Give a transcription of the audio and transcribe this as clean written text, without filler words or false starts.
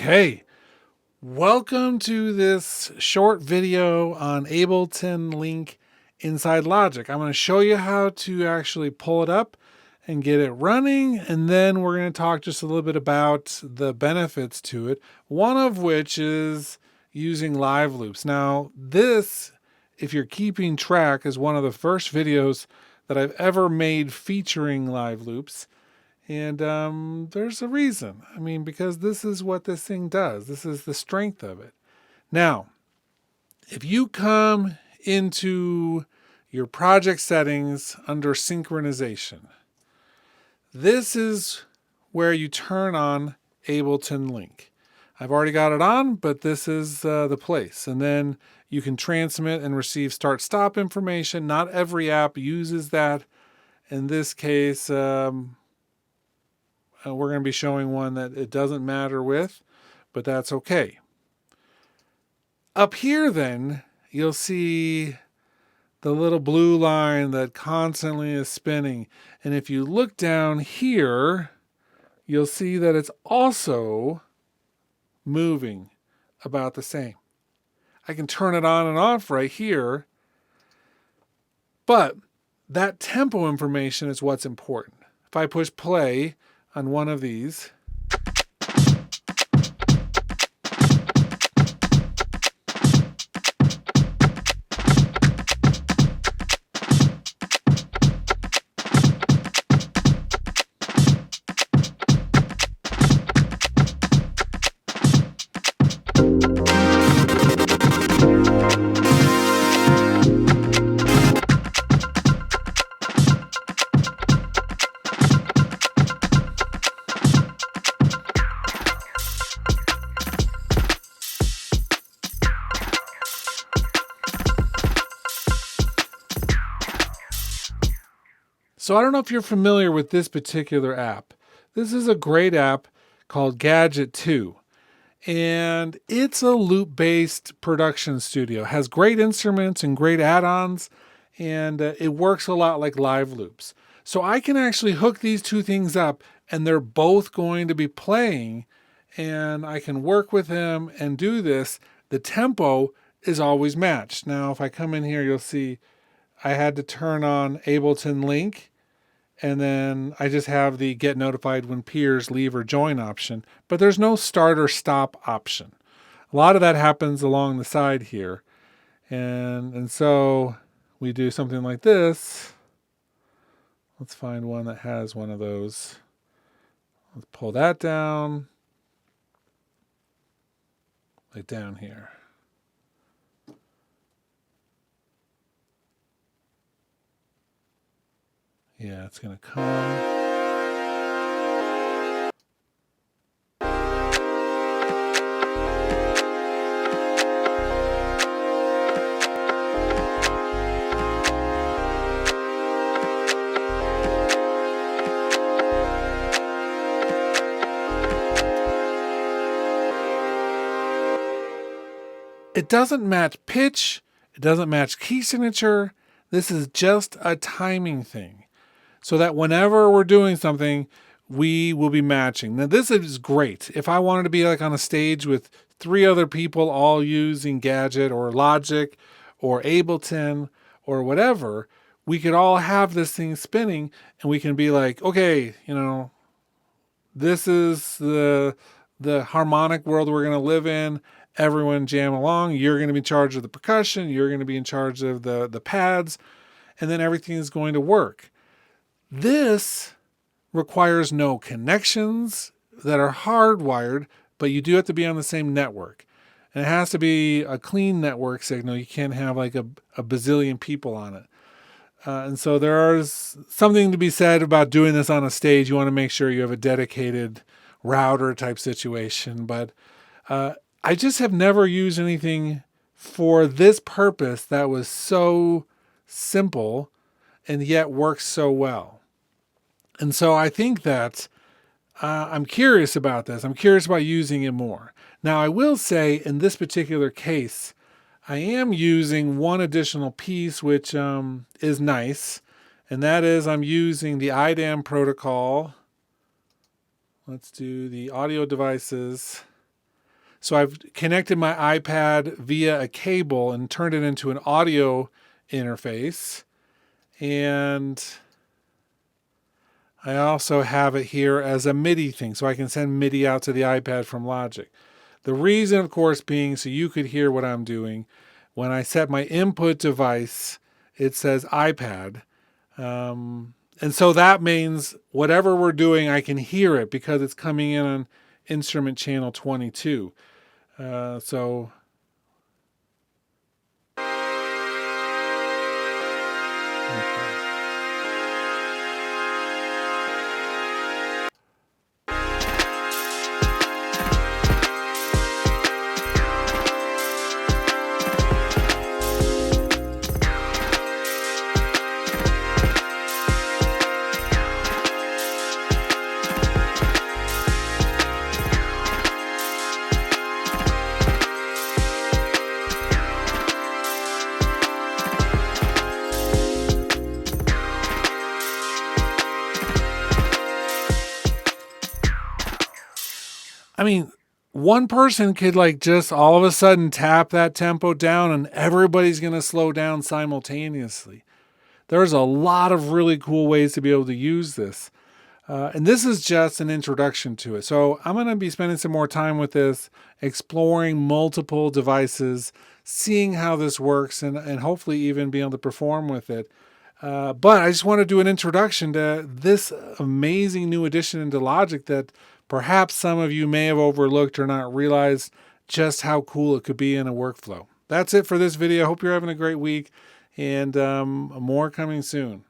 Okay, welcome to this short video on Ableton Link inside Logic. I'm going to show you how to actually pull it up and get it running, and then we're going to talk just a little bit about the benefits to it, one of which is using live loops. Now, this, if you're keeping track, is one of the first videos that I've ever made featuring live loops. And there's a reason. I mean, because this is what this thing does. This is the strength of it. Now, if you come into your project settings under synchronization, this is where you turn on Ableton Link. I've already got it on, but this is the place. And then you can transmit and receive start-stop information. Not every app uses that. In this case, we're going to be showing one that it doesn't matter with, but that's okay. Up here then, you'll see the little blue line that constantly is spinning. And if you look down here, you'll see that it's also moving about the same. I can turn it on and off right here, but that tempo information is what's important. If I push play on one of these, so I don't know if you're familiar with this particular app. This is a great app called Gadget 2. And it's a loop-based production studio. It has great instruments and great add-ons, and it works a lot like live loops. So I can actually hook these two things up, and they're both going to be playing, and I can work with them and do this. The tempo is always matched. Now, if I come in here, you'll see I had to turn on Ableton Link, and then I just have the get notified when peers leave or join option, but there's no start or stop option. A lot of that happens along the side here. And so we do something like this. Let's find one that has one of those. Let's pull that down, like down here. Yeah, it's going to come. It doesn't match pitch. It doesn't match key signature. This is just a timing thing, so that whenever we're doing something, we will be matching. Now, this is great. If I wanted to be like on a stage with 3 other people all using Gadget or Logic or Ableton or whatever, we could all have this thing spinning, and we can be like, okay, this is the harmonic world we're going to live in. Everyone jam along. You're going to be in charge of the percussion. You're going to be in charge of the pads, and then everything is going to work. This requires no connections that are hardwired, but you do have to be on the same network. And it has to be a clean network signal. You can't have like a bazillion people on it. And so there's something to be said about doing this on a stage. You want to make sure you have a dedicated router type situation. But I just have never used anything for this purpose that was so simple and yet works so well. And so I think that I'm curious about this. I'm curious about using it more. Now, I will say in this particular case, I am using one additional piece, which is nice. And that is I'm using the IDAM protocol. Let's do the audio devices. So I've connected my iPad via a cable and turned it into an audio interface. And I also have it here as a MIDI thing, so I can send MIDI out to the iPad from Logic. The reason, of course, being so you could hear what I'm doing. When I set my input device, it says iPad. And so that means whatever we're doing, I can hear it because it's coming in on instrument channel 22. So I mean, one person could like just all of a sudden tap that tempo down and everybody's going to slow down simultaneously. There's a lot of really cool ways to be able to use this. And this is just an introduction to it. So I'm going to be spending some more time with this, exploring multiple devices, seeing how this works, and hopefully even being able to perform with it. But I just want to do an introduction to this amazing new addition into Logic that perhaps some of you may have overlooked or not realized just how cool it could be in a workflow. That's it for this video. I hope you're having a great week, and more coming soon.